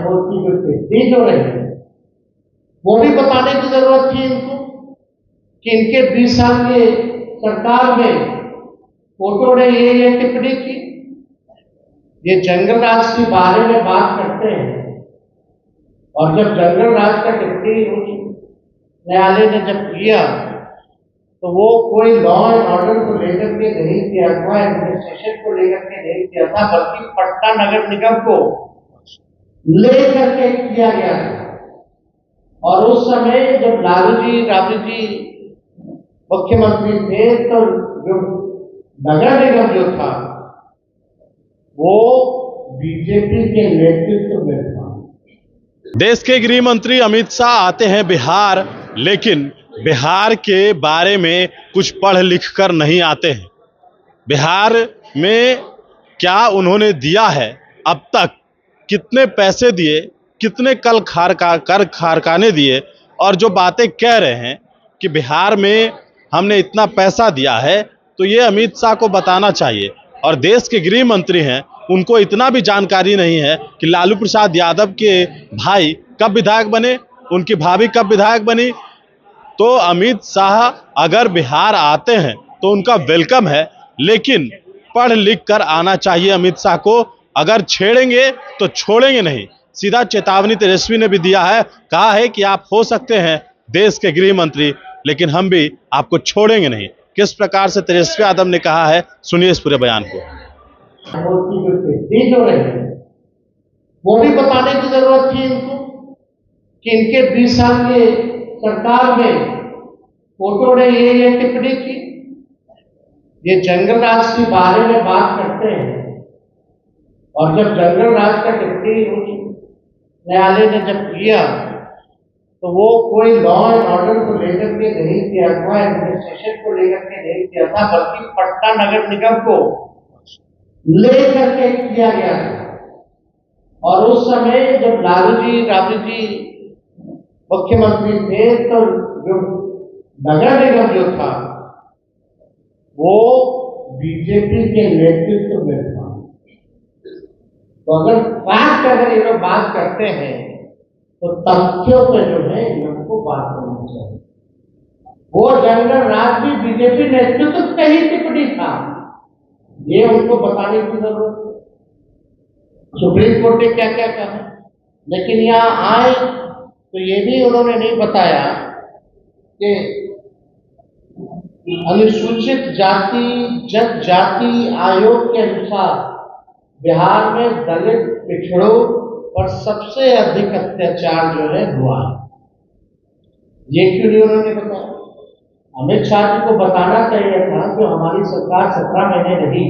Vote की जो तेज हो रही है, वो भी बताने की जरूरत थी इनको कि इनके 20 साल के सरकार में फोटो ने ये टिप्पणी की। ये जंगल राज के बारे में बात करते हैं, और जब जंगल राज का टिप्पणी न्यायालय ने जब किया तो वो कोई लॉ एंड ऑर्डर को लेकर के नहीं किया था, एडमिनिस्ट्रेशन को लेकर के नहीं किया था, बल्कि पटना नगर निगम को लेकर के किया गया था। और उस समय जब राबड़ी जी मुख्यमंत्री थे तो जो नगर निगम जो था वो बीजेपी के नेतृत्व में था। देश के गृह मंत्री अमित शाह आते हैं बिहार, लेकिन बिहार के बारे में कुछ पढ़ लिख कर नहीं आते हैं। बिहार में क्या उन्होंने दिया है अब तक, कितने पैसे दिए, कितने कर कारखाने दिए, और जो बातें कह रहे हैं कि बिहार में हमने इतना पैसा दिया है, तो ये अमित शाह को बताना चाहिए। और देश के गृह मंत्री हैं, उनको इतना भी जानकारी नहीं है कि लालू प्रसाद यादव के भाई कब विधायक बने, उनकी भाभी कब विधायक बनी। तो अमित शाह अगर बिहार आते हैं तो उनका वेलकम है, लेकिन पढ़ लिख कर आना चाहिए अमित शाह को। अगर छेड़ेंगे तो छोड़ेंगे नहीं। सीधा चेतावनी तेजस्वी ने भी दिया है, कहा है कि आप हो सकते हैं देश के गृह मंत्री, लेकिन हम भी आपको छोड़ेंगे नहीं। किस प्रकार से तेजस्वी यादव ने कहा है, सुनिए इस पूरे बयान को। तेज हो रही है, वो भी बताने की जरूरत थी इनको कि इनके 20 साल के सरकार में फोटो ने ये टिप्पणी की। ये जंगल राज के बारे में बात करते हैं, और जब जंगल राज का टिप्पणी न्यायालय ने जब किया तो वो कोई लॉ एंड ऑर्डर को लेकर के नहीं किया था, एडमिनिस्ट्रेशन को लेकर के नहीं किया था, बल्कि पटना नगर निगम को लेकर के किया गया था। और उस समय जब राबड़ी जी मुख्यमंत्री थे तो जो नगर निगम जो था वो बीजेपी के नेतृत्व में था। तो अगर ये लोग बात करते हैं तो तथ्यों पे जो है इन लोगों को बात करनी चाहिए। वो जंगल राज भी बीजेपी नेतृत्व का ही टिप्पणी था, ये उनको बताने की जरूरत है। सुप्रीम कोर्ट ने क्या क्या कहा, लेकिन यहाँ आए तो ये भी उन्होंने नहीं बताया कि अनुसूचित जाति जनजाति आयोग के अनुसार बिहार में दलित पिछड़ों पर सबसे अधिक अत्याचार जो है हुआ है। ये क्यों नहीं उन्होंने बताया? अमित शाह जी को बताना चाहिए था कि हमारी सरकार 17 महीने रही,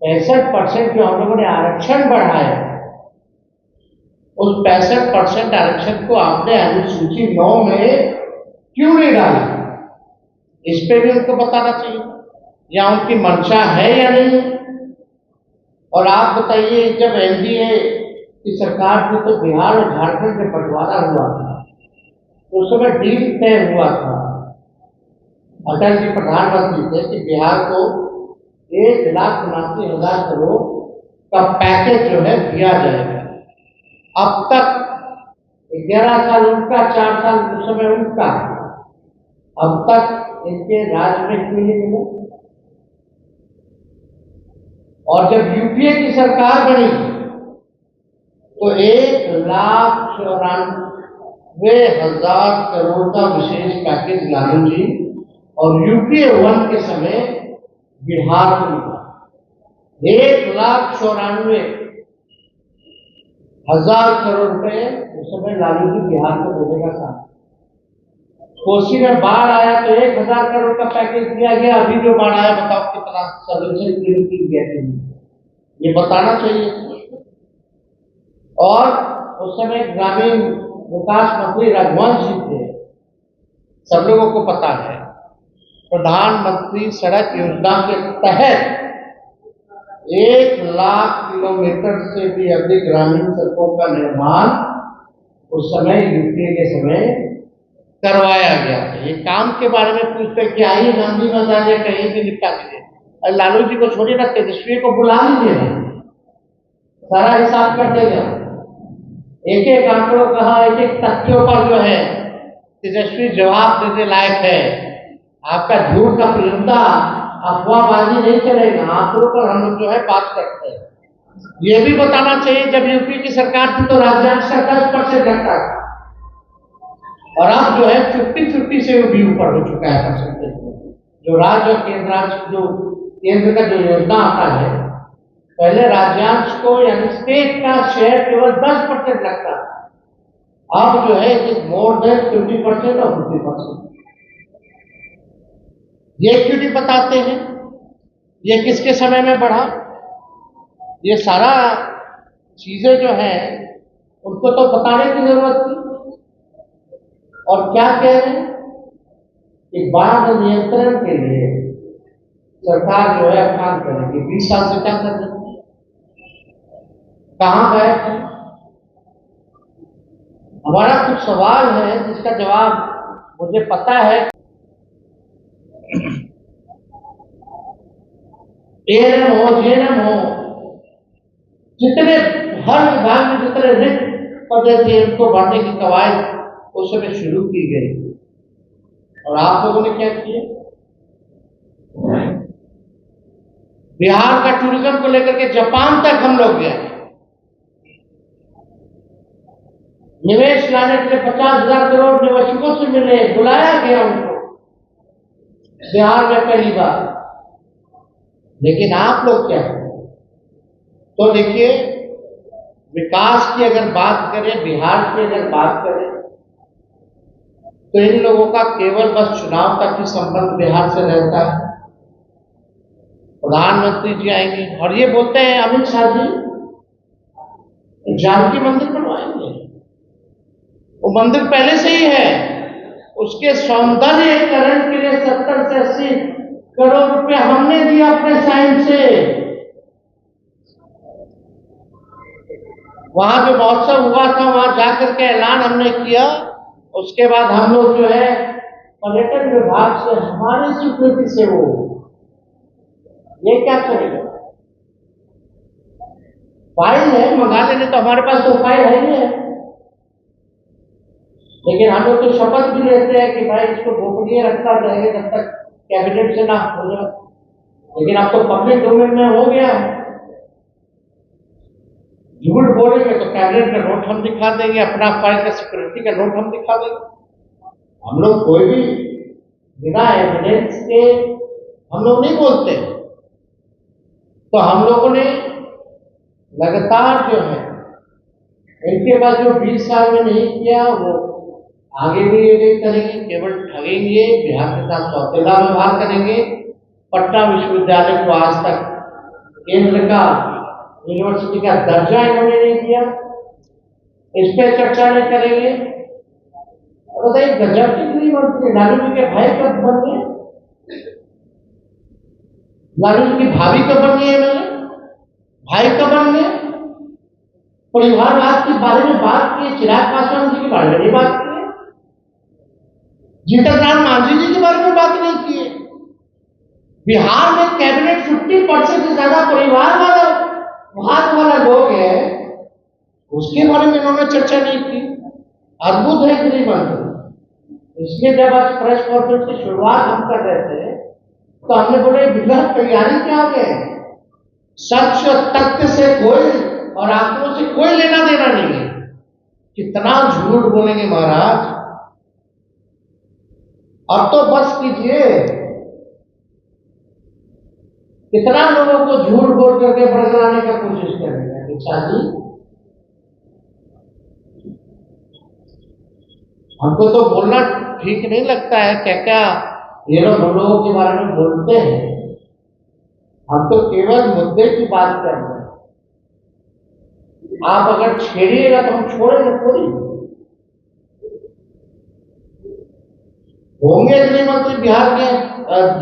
65% जो हम लोगों ने आरक्षण बढ़ाया, उस 65% आरक्षण को आपने अनुसूची 9 में क्यों नहीं डाला? इस पे भी उनको बताना चाहिए, या उनकी मंशा है या नहीं। और आप बताइए, जब एनडीए की सरकार थी तो बिहार और झारखंड में बंटवारा हुआ था, तो उस समय डील तय हुआ था, अटल जी प्रधानमंत्री थे कि बिहार को 1,79,000 करोड़ का पैकेज जो है दिया जाएगा। अब तक 11 साल उनका, 4 साल उस समय उनका, अब तक इनके राज्य में क्यों नहीं मिला? और जब यूपीए की सरकार बनी तो 1,94,000 करोड़ का विशेष पैकेज लालू जी और यूपीए 1 के समय बिहार को मिला। 1,94,000 करोड़ रुपए उस समय लालू जी बिहार को देने का काम। कोसी में बाढ़ आया तो 1,000 करोड़ का पैकेज दिया गया। अभी जो बाढ़ आया बताओ कितना सर्वेक्षण की गया, ये बताना चाहिए। और उस समय ग्रामीण विकास मंत्री रघुवंश जी थे, सब लोगों को पता है। प्रधानमंत्री सड़क योजना के तहत 1,00,000 किलोमीटर से भी अधिक ग्रामीण सड़कों का निर्माण उस समय यूपीए के समय करवाया गया था। ये काम के बारे में पूछते कि आई गांधी मैदान या कहीं भी निपटा दीजिए, लालू जी को छोड़िए ना, तेजस्वी को बुला लीजिए, सारा हिसाब कर देगा। एक एक आंकड़ों कहा, एक एक तथ्यों पर जो है तेजस्वी जवाब देने लायक है। आपका झूठ का परिंदा अफवाहबाजी नहीं चलेगा, आंकड़ों पर हम लोग जो है बात करते हैं। ये भी बताना चाहिए, जब यूपी की सरकार थी तो राज्यांश का 10% घटा था, और अब जो है 50-50 से भी ऊपर हो चुका है परसेंटेज में। जो राज्य और केंद्र का जो योजना आता है, पहले राज्यांश को यानी स्टेट का शेयर केवल 10% लगता था, अब जो है इट इज मोर देन 50% और 50%। ये क्यों बताते हैं, ये किसके समय में बढ़ा, ये सारा चीजें जो है उनको तो बताने की जरूरत थी। और क्या कह रहे हैं कि बाढ़ नियंत्रण के लिए सरकार जो है काम करेगी। 20 साल से क्या कर रही है, कहां गए थे? हमारा कुछ सवाल है जिसका जवाब मुझे पता है। एएनएम हो, जेएनएम हो, जितने हर विभाग में जितने रिक्त पद थे उनको भरने की कवायद उस समय शुरू की गई, और आप लोगों ने क्या किया? बिहार का टूरिज्म को लेकर के जापान तक हम लोग गए, निवेश लाने के लिए 50,000 करोड़ निवेशकों से मिले, बुलाया गया उनको बिहार में पहली बार। लेकिन आप लोग क्या करें? तो देखिए, विकास की अगर बात करें, बिहार की अगर बात करें, तो इन लोगों का केवल बस चुनाव तक ही संबंध बिहार से रहता है। प्रधानमंत्री जी आएंगे और ये बोलते हैं अमित शाह जी जानकी मंदिर बनवाएंगे। वो मंदिर पहले से ही है, उसके सौंदर्यीकरण के लिए 70 से 80 करोड़ रुपए हमने दिया अपने साइन से। वहां जो महोत्सव हुआ था वहां जाकर के ऐलान हमने किया। उसके बाद हम लोग जो है पर्यटन विभाग से हमारी स्वीकृति से वो ये क्या करेगा, फाइल है मंगा लेने, तो हमारे पास तो फाइल है ही है। लेकिन हम लोग तो शपथ भी लेते हैं कि भाई इसको गोपनीय रखता जाएगा जब तक कैबिनेट से ना हो जाए। लेकिन अब तो पब्लिक डोमेन में हो गया है, झूठ बोलेंगे तो कैबिनेट का नोट हम दिखा देंगे, अपना फाइल का सिक्योरिटी का नोट हम दिखा देंगे। हम लोग कोई भी बिना एविडेंस के हम लोग नहीं बोलते। तो हम लोगों ने लगातार जो है इनके बाद जो 20 साल में नहीं किया वो आगे भी ये नहीं करेंगे, केवल ठगेंगे, बिहार के साथ सौतेला व्यवहार करेंगे। पटना विश्वविद्यालय को आज तक केंद्र का यूनिवर्सिटी का दर्जा इन्होंने नहीं दिया, इस पे चर्चा नहीं करेंगे। बताइए, गजब की गृह मंत्री लालू जी के भाई कब बन गए, लालू जी की भाभी कब बन गई एमएलए, भाई कब बन गए? परिवारवाद के बारे में बात की, चिराग पासवान जी के बारे में नहीं बात की, जीतन राम मांझी जी के बारे में बात नहीं की। बिहार में कैबिनेट 50% से ज्यादा परिवारवाद वाला लोग है, उसके बारे में इन्होंने चर्चा नहीं की। अद्भुत है गृह मंत्री। इसलिए जब आज प्रेस कॉन्फ्रेंस की शुरुआत हम कर रहे थे तो हमने बोले बिना तैयारी क्या हो गए, सच तथ्य से कोई और आंकड़ों से कोई लेना देना नहीं है। कितना झूठ बोलेंगे महाराज, अब तो बस कीजिए। कितना लोगों को झूठ बोल करके बरगलाने का कोशिश करेंगे अमित शाह जी। हमको तो बोलना ठीक नहीं लगता है, क्या क्या ये लोग हम लोगों के बारे में बोलते हैं। हम तो केवल मुद्दे की बात कर रहे हैं। आप अगर छेड़िएगा तो हम छोड़ेंगे थोड़ी। होंगे गृह मंत्री बिहार के,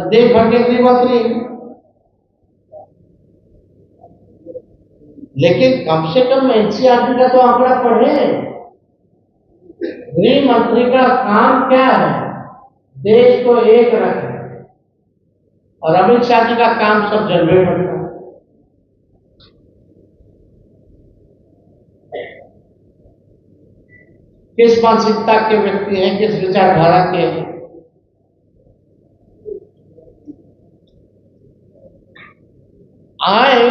देश भर के गृह मंत्री, लेकिन कम से कम एनसीईआरटी का तो आंकड़ा पढ़े। गृह मंत्री का काम क्या है, देश को एक रखना, और अमित शाह जी का काम सब जनरेट करना। किस मानसिकता के व्यक्ति हैं, किस विचारधारा के हैं। आए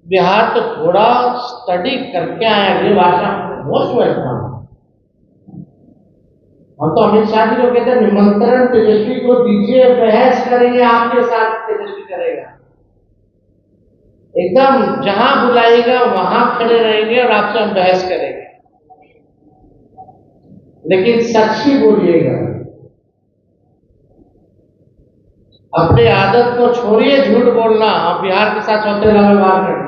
बिहार तो थोड़ा स्टडी करके आए, अगली भाषा मोस्ट वेलकम। हम तो अमित शाह जी को कहते हैं निमंत्रण तेजस्वी को दीजिए, बहस करेंगे आपके साथ, तेजस्वी करेगा। एकदम जहां बुलाएगा वहां खड़े रहेंगे और आपसे हम बहस करेंगे, लेकिन सच ही बोलिएगा। अपनी आदत को छोड़िए झूठ बोलना और बिहार के साथ सौतेला व्यवहार करना।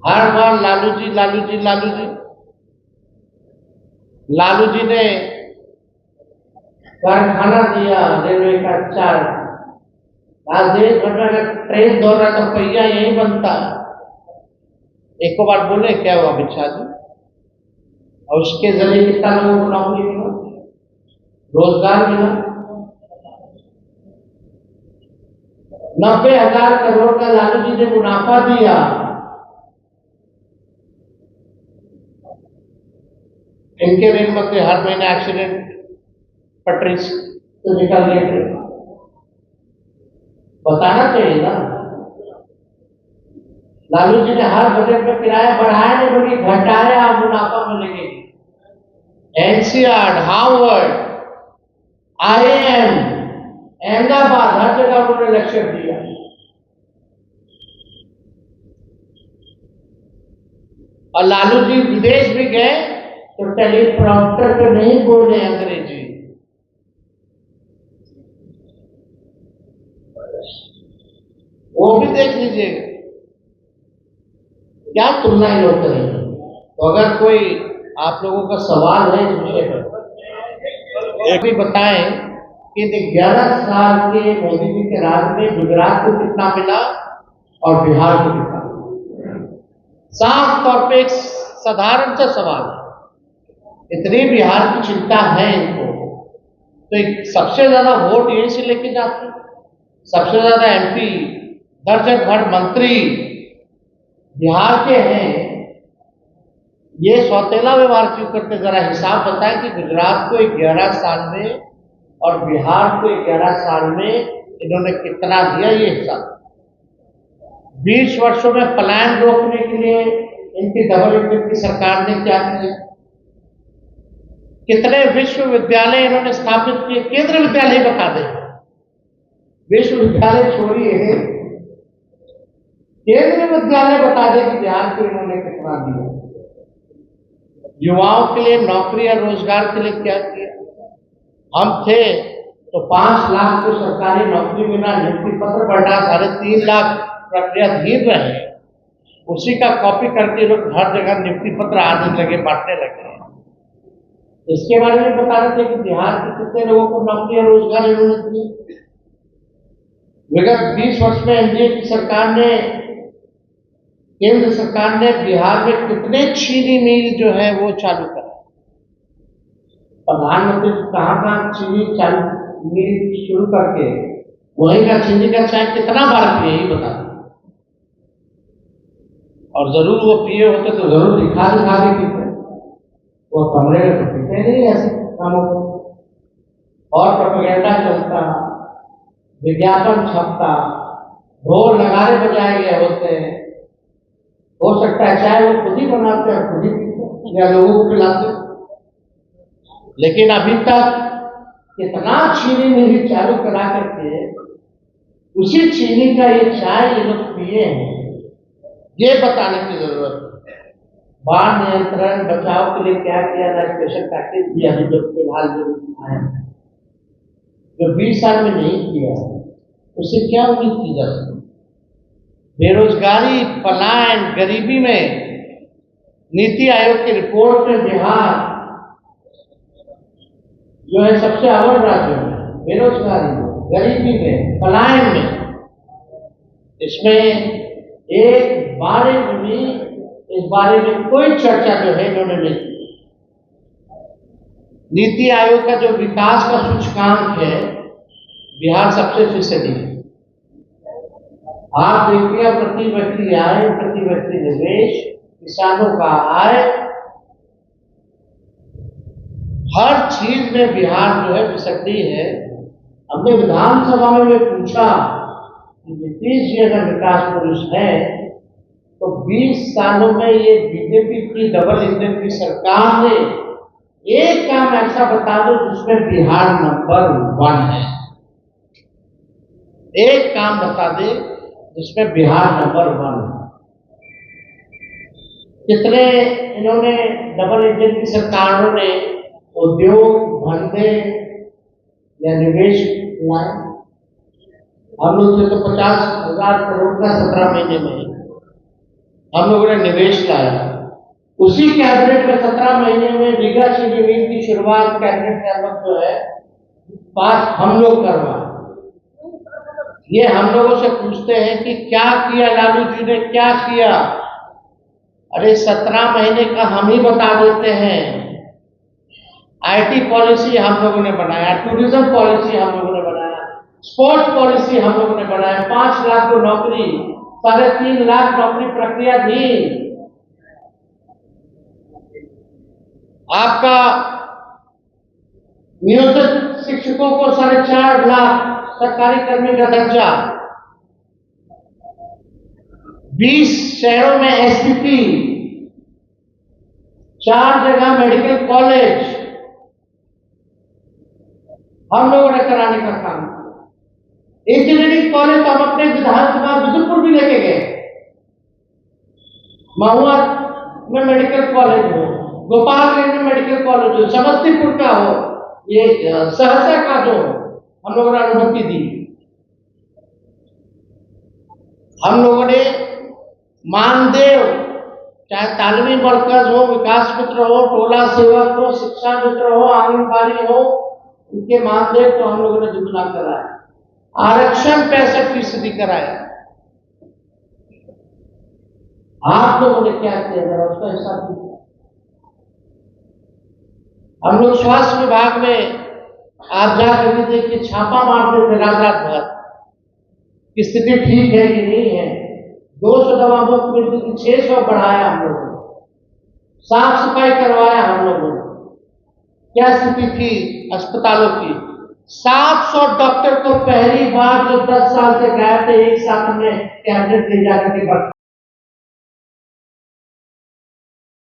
हर बार लालू जी लालू जी लालू जी। लालू जी ने कारखाना दिया रेलवे का चार्ज, आज देश भर में अगर ट्रेन दौड़ रहा तो पहिया यही बनता। एक को बार बोले क्या हुआ अमित शाह जी, और उसके जरिए कितना लोगों को नौकरी मिला, रोजगार मिला। 90,000 करोड़ का लालू जी ने मुनाफा दिया। इनके रेल मंत्री हर महीने एक्सीडेंट पटरी से निकल गए थे, बताना चाहिए ना। लालू जी ने हर बजट में किराया बढ़ाया नहीं बल्कि घटाया, मुनाफा मिलेंगे। एनसीआर, हार्वर्ड, IIM, अहमदाबाद, हर जगह उन्होंने लेक्चर दिया। और लालू जी विदेश भी गए तो टेलीप्रॉम्प्टर पे नहीं बोले अंग्रेजी, वो भी देख लीजिएगा, क्या तुलना ही लोग करेंगे। तो अगर कोई आप लोगों का सवाल है इस विषय पर, एक भी बताएं कि 11 साल के मोदी जी के राज में गुजरात को कितना मिला और बिहार को कितना मिला। साफ तौर पे एक साधारण सा सवाल है, इतनी बिहार की चिंता है इनको, तो सबसे ज्यादा वोट यहीं से लेके जाते, सबसे ज्यादा MP, दर्जन भर मंत्री बिहार के हैं। ये सौतेला व्यवहार क्यों करते, जरा हिसाब बताएं कि गुजरात को 11 साल में और बिहार को 11 साल में इन्होंने कितना दिया, ये हिसाब। 20 वर्षों में पलायन रोकने के लिए इनकी डबल इंजन की सरकार ने क्या किया, कितने विश्वविद्यालय इन्होंने स्थापित किए, केंद्रीय विद्यालय ही बता दें, विश्वविद्यालय छोड़िए, केंद्रीय विद्यालय बता दें कि बिहार को इन्होंने कितना दिया। युवाओं के लिए नौकरी या रोजगार के लिए क्या किया। हम थे तो 5 लाख को सरकारी नौकरी मिला, नियुक्ति पत्र बढ़ा, 3.5 लाख प्रक्रिया धीर रहे, उसी का कॉपी करके लोग हर जगह नियुक्ति पत्र आने लगे, बांटने लगे। इसके बारे में बता रहे थे कि बिहार के कितने लोगों को नौकरी या रोजगार इन्होंने दिए। विगत 20 वर्ष में एनडीए की सरकार ने, केंद्र सरकार ने बिहार में कितने चीनी मिल जो है वो चालू करा। प्रधानमंत्री कहाँ चीनी चालू मिल शुरू करके वहीं का चीनी का चाय कितना बार पिए, यही बता दें। और जरूर वो पिए होते तो जरूर दिखा के पीते, वो कमरे में तो पीते नहीं ऐसे कामों को। और प्रोपेगेंडा चलता, विज्ञापन छपता, ढोल नगाड़े बजाए गए होते हैं। हो सकता है चाहे वो खुद ही बनाते हैं, खुद ही पीते या लोगों को पिलाते, लेकिन अभी तक कितना चीनी मिल चालू करा करके उसी चीनी का ये चाय ये लोग पिए हैं, ये बताने की जरूरत है। बाढ़ नियंत्रण बचाव के लिए क्या किया जाए, स्पेशल पैकेज दिया है जो फिलहाल जो आया है, जो 20 साल में नहीं किया, उससे क्या उम्मीद की जा सकती। बेरोजगारी, पलायन, गरीबी में नीति आयोग की रिपोर्ट में बिहार जो है सबसे अव्वल राज्य में, बेरोजगारी में, गरीबी में, पलायन में। इसमें एक बारे में भी इस बारे में कोई चर्चा जो है इन्होंने नहीं की। नीति आयोग का जो विकास का सूचकांक है, बिहार सबसे फिसली है। आप देखिए प्रति व्यक्ति आय, प्रति व्यक्ति निवेश, किसानों का आय, हर चीज में बिहार जो है पिछड़ी है। हमने विधानसभा में मैं पूछा कि नीतीश जी अगर विकास पुरुष है तो 20 सालों में ये बीजेपी की डबल इंजन की सरकार ने एक काम ऐसा बता दो जिसमें बिहार नंबर 1 है। एक काम बता दे जिसमें बिहार नंबर 1 है। कितने इन्होंने डबल इंजन की सरकारों ने उद्योग धंधे या निवेश लाए? हम लोग से तो 50,000 करोड़ का 17 महीने में हम लोगों ने निवेश लाया। उसी कैबिनेट में 17 महीने में रीगा चीनी मिल की शुरुआत कैबिनेट के अंदर जो है पास हम लोग करवा। ये हम लोगों से पूछते हैं कि क्या किया लालू जी ने, क्या किया? अरे 17 महीने का हम ही बता देते हैं। आईटी पॉलिसी हम लोगों ने बनाया, टूरिज्म पॉलिसी हम लोगों ने बनाया, स्पोर्ट्स पॉलिसी हम लोगों ने बनाया, 5 लाख को नौकरी, 3.5 लाख नौकरी प्रक्रिया थी। आपका नियोजित शिक्षकों को 4.5 लाख सरकारी कर्मी का दर्जा, 20 शहरों में एसपीपी, 4 जगह मेडिकल कॉलेज हम लोगों ने कराने का काम किया। इंजीनियरिंग कॉलेज तो हम अपने विधानसभा बिदुपुर भी लेके गए। महुआ में मेडिकल कॉलेज हो, गोपालगंज में मेडिकल कॉलेज हो, समस्तीपुर का हो, ये सहरसा का जो हम लोगों ने अनुमति दी। हम लोगों ने मानदेय, चाहे तालीमी मरकज हो, विकास मित्र हो, टोला सेवक हो, शिक्षा मित्र हो, आंगनबाड़ी हो, इनके मानदेय तो हम लोगों ने दुगना कराया। आरक्षण 65% कराया। आप लोगों ने क्या किया जरा उसका हिसाब दीजिए। हम लोग स्वास्थ्य विभाग में आप जाकर के देखिए छापा मारते थे रात भर कि स्थिति ठीक है कि नहीं है। 200 दवा मुफ्त मिलती थी, 600 बढ़ाया हम लोगों ने, साफ सफाई करवाया हम लोगों ने। क्या स्थिति थी अस्पतालों की? 700 डॉक्टर को पहली बार जो 10 साल से गायब थे, एक साल में कैबिनेट ले जाकर के